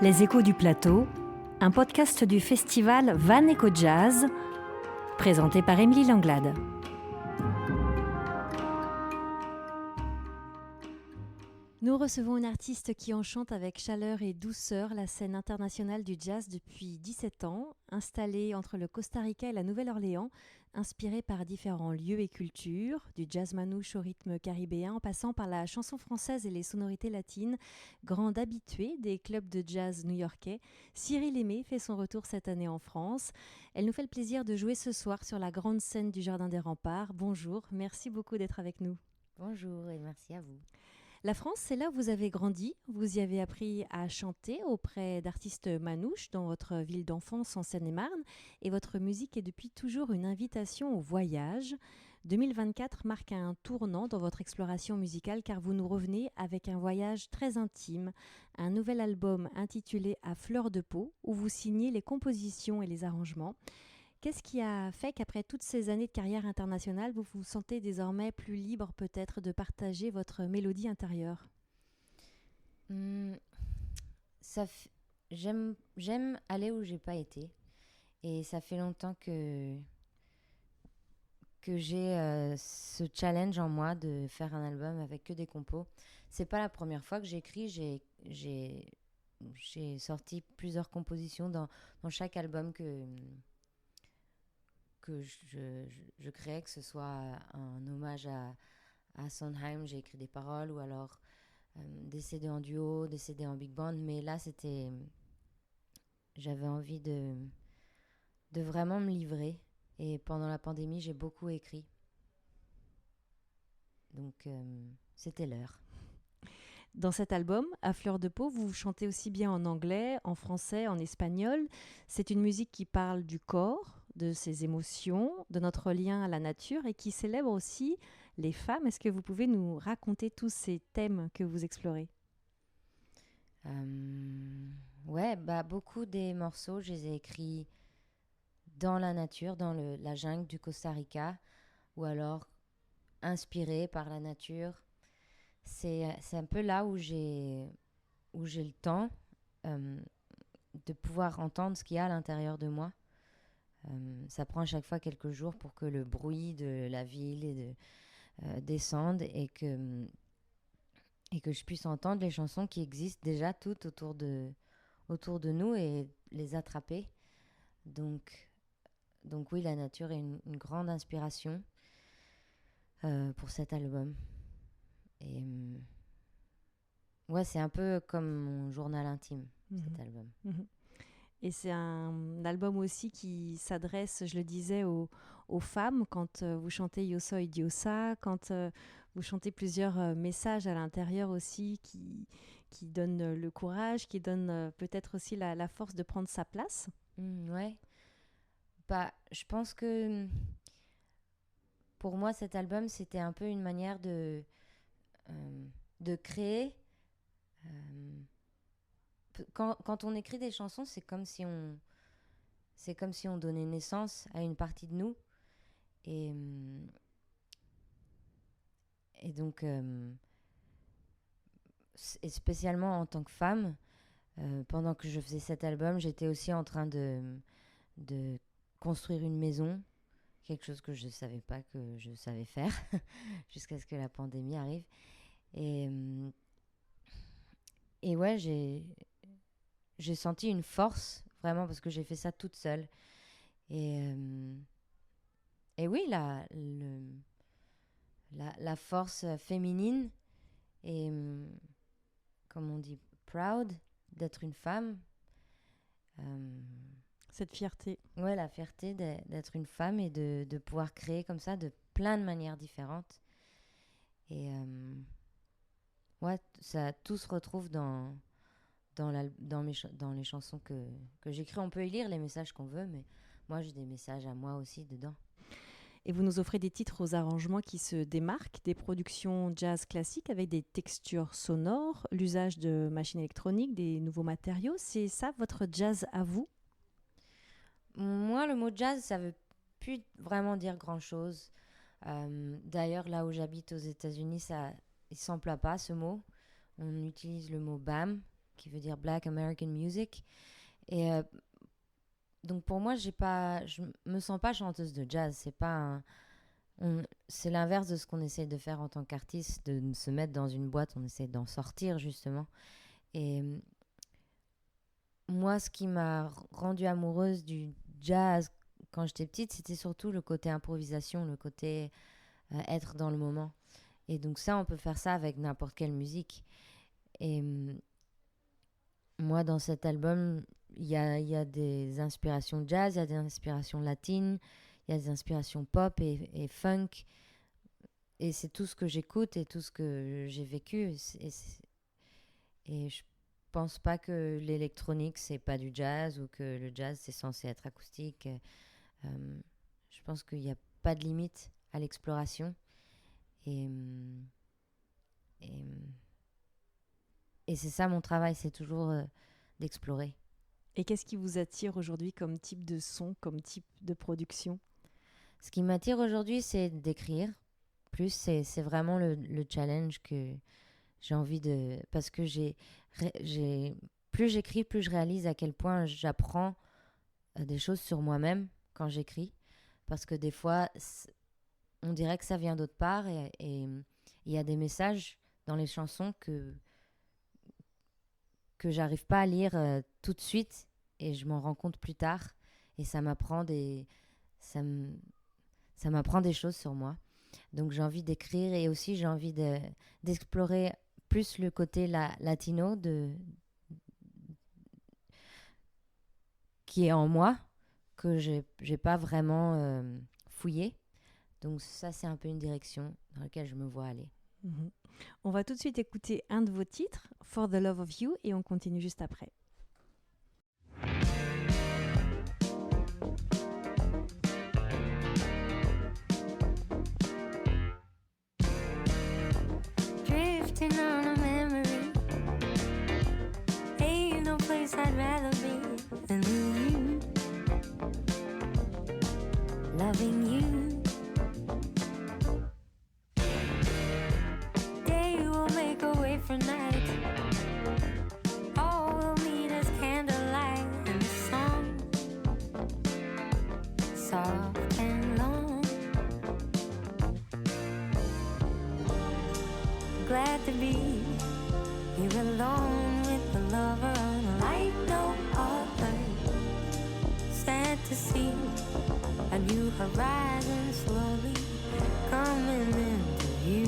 Les Échos du Plateau, un podcast du festival Van Echo Jazz, présenté par Émilie Langlade. Nous recevons une artiste qui enchante avec chaleur et douceur la scène internationale du jazz depuis 17 ans, installée entre le Costa Rica et la Nouvelle-Orléans, inspirée par différents lieux et cultures, du jazz manouche au rythme caribéen en passant par la chanson française et les sonorités latines. Grande habituée des clubs de jazz new-yorkais, Cyril Aimé fait son retour cette année en France. Elle nous fait le plaisir de jouer ce soir sur la grande scène du Jardin des Remparts. Bonjour, merci beaucoup d'être avec nous. Bonjour et merci à vous. La France, c'est là où vous avez grandi. Vous y avez appris à chanter auprès d'artistes manouches dans votre ville d'enfance en Seine-et-Marne. Et votre musique est depuis toujours une invitation au voyage. 2024 marque un tournant dans votre exploration musicale car vous nous revenez avec un voyage très intime. Un nouvel album intitulé À fleur de peau où vous signez les compositions et les arrangements. Qu'est-ce qui a fait qu'après toutes ces années de carrière internationale, vous vous sentez désormais plus libre peut-être de partager votre mélodie intérieure ? J'aime aller où j'ai pas été. Et ça fait longtemps que j'ai ce challenge en moi de faire un album avec que des compos. C'est pas la première fois que j'écris. J'ai sorti plusieurs compositions dans chaque album que je créais, que ce soit un hommage à Sondheim, j'ai écrit des paroles, ou alors des CD en duo, des CD en big band. Mais là, j'avais envie de vraiment me livrer. Et pendant la pandémie, j'ai beaucoup écrit. Donc, c'était l'heure. Dans cet album, À fleur de peau, vous chantez aussi bien en anglais, en français, en espagnol. C'est une musique qui parle du corps, de ses émotions, de notre lien à la nature et qui célèbre aussi les femmes. Est-ce que vous pouvez nous raconter tous ces thèmes que vous explorez ? Ouais, beaucoup des morceaux, je les ai écrits dans la nature, dans la jungle du Costa Rica, ou alors inspirés par la nature. C'est un peu là où j'ai le temps de pouvoir entendre ce qu'il y a à l'intérieur de moi. Ça prend à chaque fois quelques jours pour que le bruit de la ville descende et que je puisse entendre les chansons qui existent déjà toutes autour de nous et les attraper. Donc oui, la nature est une grande inspiration pour cet album. Et ouais, c'est un peu comme mon journal intime, cet album. Et c'est un album aussi qui s'adresse, je le disais, aux femmes. Quand vous chantez Yo soy diosa, quand vous chantez plusieurs messages à l'intérieur aussi qui donnent le courage, qui donnent peut-être aussi la force de prendre sa place. Ouais. Je pense que pour moi, cet album, c'était un peu une manière de créer. Quand on écrit des chansons, c'est comme si on donnait naissance à une partie de nous. Et donc, et spécialement en tant que femme, pendant que je faisais cet album, j'étais aussi en train de construire une maison, quelque chose que je ne savais pas que je savais faire, jusqu'à ce que la pandémie arrive. Et ouais, j'ai senti une force, vraiment, parce que j'ai fait ça toute seule. Et oui, la force féminine et, comme on dit, proud d'être une femme. Cette fierté. Ouais, la fierté d'être une femme et de pouvoir créer comme ça de plein de manières différentes. Et ouais, tout se retrouve dans les chansons que j'écris. On peut y lire les messages qu'on veut, mais moi j'ai des messages à moi aussi dedans. Et vous nous offrez des titres aux arrangements qui se démarquent, des productions jazz classiques avec des textures sonores, l'usage de machines électroniques, des nouveaux matériaux. C'est ça votre jazz à vous ? Moi, le mot jazz, ça veut plus vraiment dire grand-chose. D'ailleurs, là où j'habite aux États-Unis, il ne s'emploie pas ce mot. On utilise le mot bam, qui veut dire Black American Music. Et donc pour moi, je me sens pas chanteuse de jazz. C'est l'inverse de ce qu'on essaie de faire en tant qu'artiste, de se mettre dans une boîte. On essaie d'en sortir justement. Et moi, ce qui m'a rendue amoureuse du jazz quand j'étais petite, c'était surtout le côté improvisation, le côté être dans le moment. Et donc ça, on peut faire ça avec n'importe quelle musique. Et moi, dans cet album, il y a des inspirations jazz, il y a des inspirations latines, il y a des inspirations pop et funk. Et c'est tout ce que j'écoute et tout ce que j'ai vécu. Et je pense pas que l'électronique, c'est pas du jazz ou que le jazz, c'est censé être acoustique. Je pense qu'il n'y a pas de limite à l'exploration. Et c'est ça mon travail, c'est toujours d'explorer. Et qu'est-ce qui vous attire aujourd'hui comme type de son, comme type de production ? Ce qui m'attire aujourd'hui, c'est d'écrire. Plus, c'est vraiment le challenge que j'ai envie de... Parce que plus j'écris, plus je réalise à quel point j'apprends des choses sur moi-même quand j'écris. Parce que des fois, on dirait que ça vient d'autre part et il y a des messages dans les chansons que j'arrive pas à lire tout de suite et je m'en rends compte plus tard et ça m'apprend des choses sur moi. Donc j'ai envie d'écrire et aussi j'ai envie d'explorer plus le côté latino qui est en moi, que j'ai pas vraiment fouillé. Donc ça, c'est un peu une direction dans laquelle je me vois aller. Mm-hmm. On va tout de suite écouter un de vos titres, For the Love of You, et on continue juste après. Drifting on a memory, ain't no place I'd rather be than with you, loving you. For night, all we'll need is candlelight and a song, soft and long. Glad to be here alone with the lover like no other. Sad to see a new horizon slowly coming into view.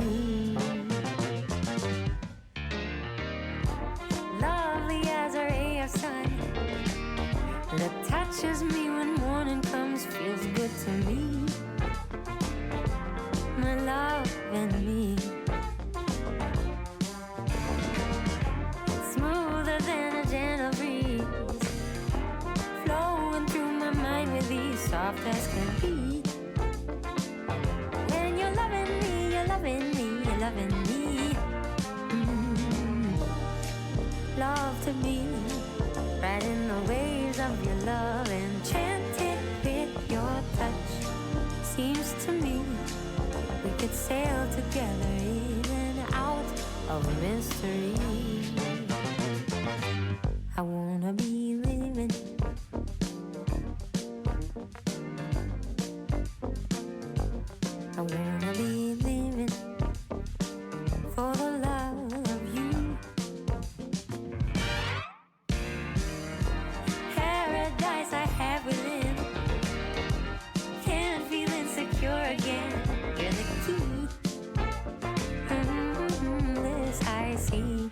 Sun that touches me when morning comes, feels good to me, my love and me. Smoother than a gentle breeze, flowing through my mind with ease, soft as can be. When you're loving me, you're loving me, you're loving me. Love to be riding the waves of your love, enchanted with your touch. Seems to me we could sail together in and out of mystery. I wanna be living, I wanna be living for the love of you. Paradise I have within, can't feel insecure again. You're the key, this I see.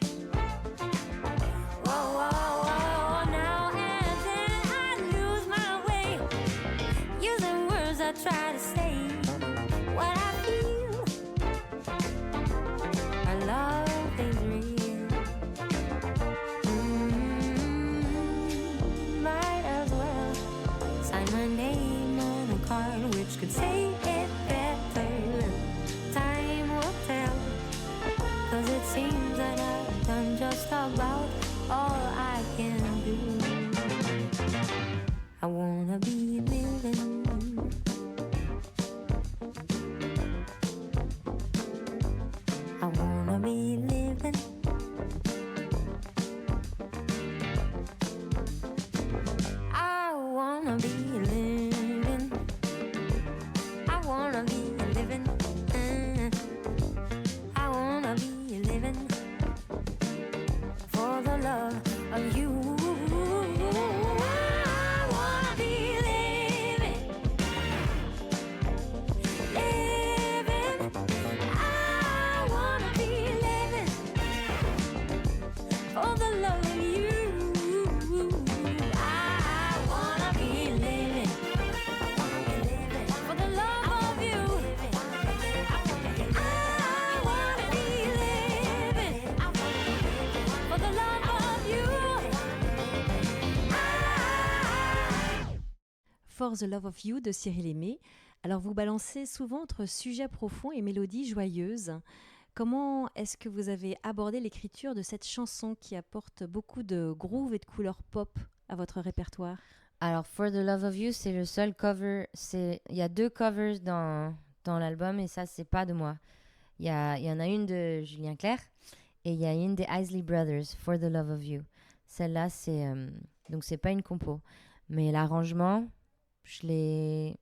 Whoa, whoa, whoa, now and then For the Love of You de Cyril Aimé. Alors vous balancez souvent entre sujets profonds et mélodies joyeuses. Comment est-ce que vous avez abordé l'écriture de cette chanson qui apporte beaucoup de groove et de couleurs pop à votre répertoire? Alors, For the Love of You, c'est le seul cover. Il y a 2 covers dans l'album et ça, c'est pas de moi. Il y en a une de Julien Clerc et il y a une des Isley Brothers, For the Love of You. Celle-là, donc c'est pas une compo. Mais l'arrangement, c'est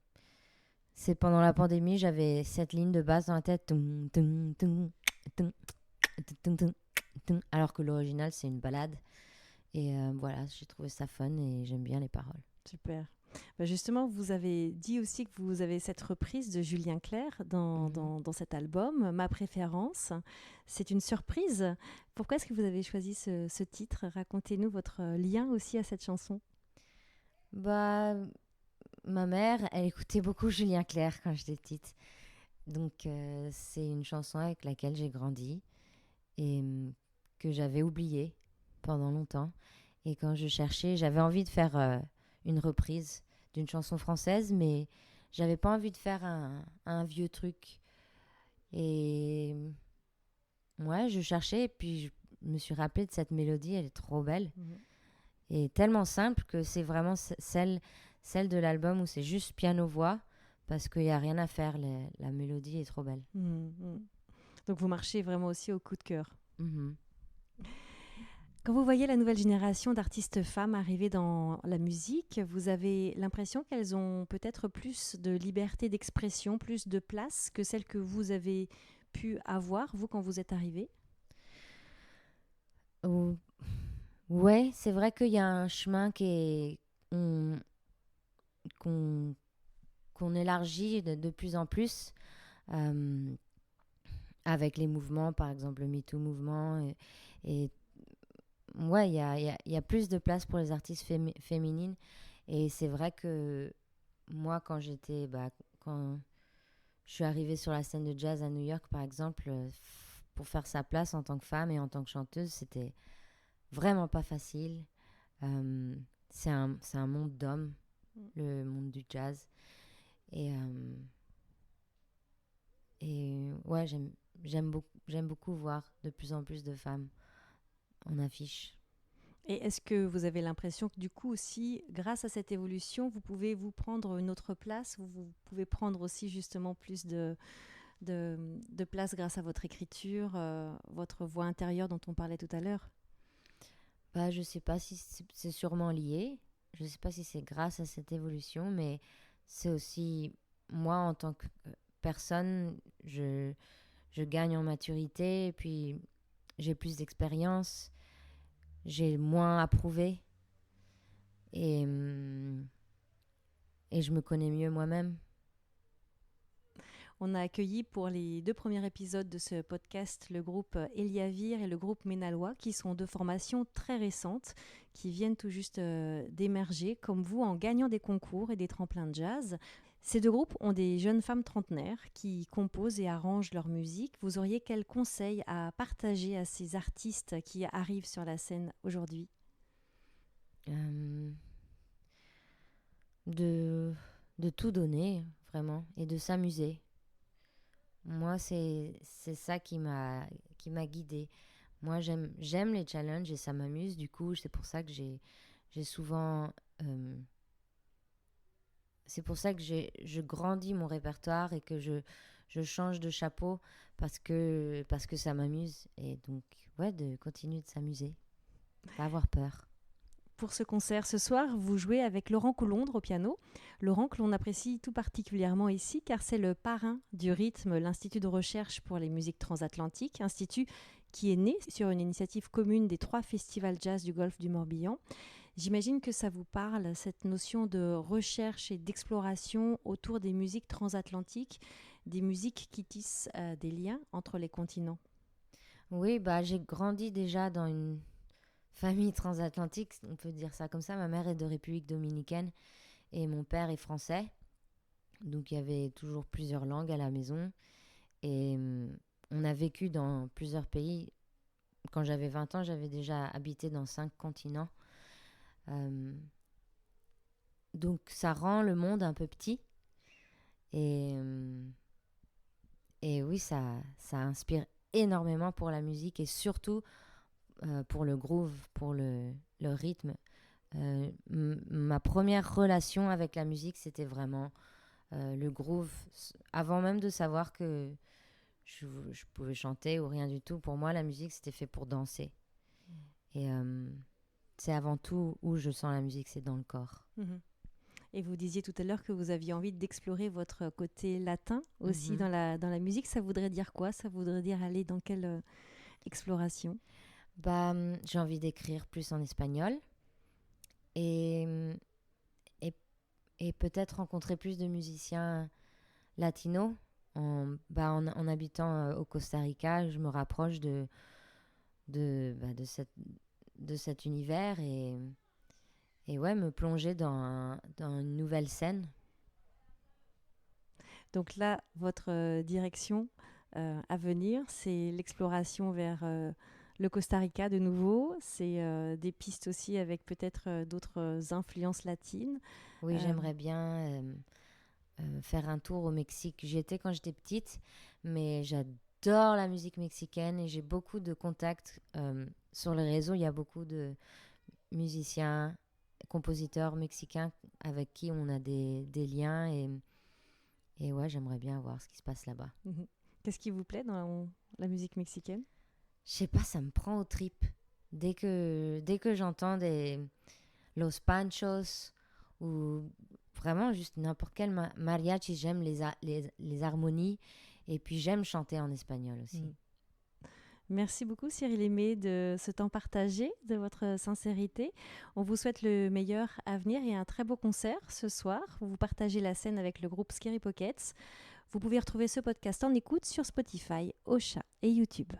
pendant la pandémie, j'avais cette ligne de basse dans la tête. Tum, tum, tum, tum, tum, tum, tum, tum. Alors que l'original, c'est une ballade. Et voilà, j'ai trouvé ça fun et j'aime bien les paroles. Super. Justement, vous avez dit aussi que vous avez cette reprise de Julien Clerc dans cet album, Ma préférence. C'est une surprise. Pourquoi est-ce que vous avez choisi ce titre? Racontez-nous votre lien aussi à cette chanson. Bah, ma mère, elle écoutait beaucoup Julien Clerc quand j'étais petite. Donc, c'est une chanson avec laquelle j'ai grandi et que j'avais oubliée pendant longtemps. Et quand je cherchais, j'avais envie de faire une reprise d'une chanson française, mais j'avais pas envie de faire un vieux truc. Et ouais, je cherchais et puis je me suis rappelée de cette mélodie, elle est trop belle. Et tellement simple que c'est vraiment celle de l'album où c'est juste piano-voix, parce qu'il n'y a rien à faire, la mélodie est trop belle. Donc vous marchez vraiment aussi au coup de cœur. Mm-hmm. Quand vous voyez la nouvelle génération d'artistes femmes arriver dans la musique, vous avez l'impression qu'elles ont peut-être plus de liberté d'expression, plus de place que celle que vous avez pu avoir, vous, quand vous êtes arrivée? Ouais, c'est vrai qu'il y a un chemin qu'on élargit de plus en plus avec les mouvements, par exemple le MeToo mouvement. Et ouais, il y a plus de place pour les artistes féminines. Et c'est vrai que moi, quand je suis arrivée sur la scène de jazz à New York, par exemple, pour faire sa place en tant que femme et en tant que chanteuse, c'était vraiment pas facile. C'est un monde d'hommes, le monde du jazz. Et ouais, j'aime beaucoup voir de plus en plus de femmes en affiche. Et est-ce que vous avez l'impression que du coup aussi, grâce à cette évolution, vous pouvez vous prendre une autre place, vous pouvez prendre aussi justement plus de place grâce à votre écriture, votre voix intérieure dont on parlait tout à l'heure? Bah, je sais pas si c'est sûrement lié. Je sais pas si c'est grâce à cette évolution, mais c'est aussi moi en tant que personne, je gagne en maturité et puis j'ai plus d'expérience, j'ai moins à prouver et je me connais mieux moi-même. On a accueilli pour les 2 premiers épisodes de ce podcast le groupe Eliavir et le groupe Ménalois, qui sont 2 formations très récentes, qui viennent tout juste d'émerger, comme vous, en gagnant des concours et des tremplins de jazz. Ces 2 groupes ont des jeunes femmes trentenaires qui composent et arrangent leur musique. Vous auriez quels conseils à partager à ces artistes qui arrivent sur la scène aujourd'hui? De tout donner, vraiment, et de s'amuser. Moi, c'est ça qui m'a guidée. Moi, j'aime les challenges et ça m'amuse. Du coup, c'est pour ça que j'ai souvent... c'est pour ça que je grandis mon répertoire et que je change de chapeau parce que ça m'amuse. Et donc, ouais, de continuer de s'amuser. Pas avoir peur. Pour ce concert ce soir, vous jouez avec Laurent Coulondre au piano. Laurent, que l'on apprécie tout particulièrement ici, car c'est le parrain du rythme, l'Institut de recherche pour les musiques transatlantiques, institut qui est né sur une initiative commune des 3 festivals jazz du Golfe du Morbihan. J'imagine que ça vous parle, cette notion de recherche et d'exploration autour des musiques transatlantiques, des musiques qui tissent des liens entre les continents. Oui, bah, j'ai grandi déjà dans une famille transatlantique, on peut dire ça comme ça. Ma mère est de République dominicaine et mon père est français. Donc il y avait toujours plusieurs langues à la maison. Et on a vécu dans plusieurs pays. Quand j'avais 20 ans, j'avais déjà habité dans 5 continents. donc ça rend le monde un peu petit. Et oui, ça inspire énormément pour la musique et surtout pour le groove, pour le rythme. Ma première relation avec la musique, c'était vraiment le groove. Avant même de savoir que je pouvais chanter ou rien du tout, pour moi, la musique, c'était fait pour danser. Et c'est avant tout où je sens la musique, c'est dans le corps. Et vous disiez tout à l'heure que vous aviez envie d'explorer votre côté latin aussi dans la musique. Ça voudrait dire quoi? Ça voudrait dire aller dans quelle exploration? J'ai envie d'écrire plus en espagnol et peut-être rencontrer plus de musiciens latinos. En habitant au Costa Rica, je me rapproche de cet univers et ouais, me plonger dans une nouvelle scène. Donc là, votre direction à venir, c'est l'exploration vers le Costa Rica de nouveau. C'est des pistes aussi avec peut-être d'autres influences latines. Oui, j'aimerais bien faire un tour au Mexique. J'y étais quand j'étais petite, mais j'adore la musique mexicaine et j'ai beaucoup de contacts sur les réseaux. Il y a beaucoup de musiciens, compositeurs mexicains avec qui on a des liens et ouais, j'aimerais bien voir ce qui se passe là-bas. Qu'est-ce qui vous plaît dans la musique mexicaine? Je sais pas, ça me prend aux tripes. Dès que j'entends des Los Panchos ou vraiment juste n'importe quel mariachi, j'aime les harmonies et puis j'aime chanter en espagnol aussi. Merci beaucoup Cyril Aimé de ce temps partagé, de votre sincérité. On vous souhaite le meilleur à venir et un très beau concert ce soir. Vous partagez la scène avec le groupe Scary Pockets. Vous pouvez retrouver ce podcast en écoute sur Spotify, Ocha et YouTube.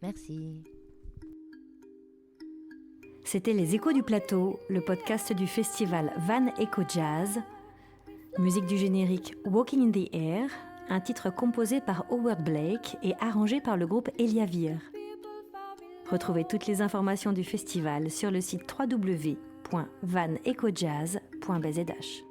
Merci. C'était Les Échos du Plateau, le podcast du festival Van Echo Jazz. Musique du générique Walking in the Air, un titre composé par Howard Blake et arrangé par le groupe Eliavir. Retrouvez toutes les informations du festival sur le site www.vanechojazz.bzh.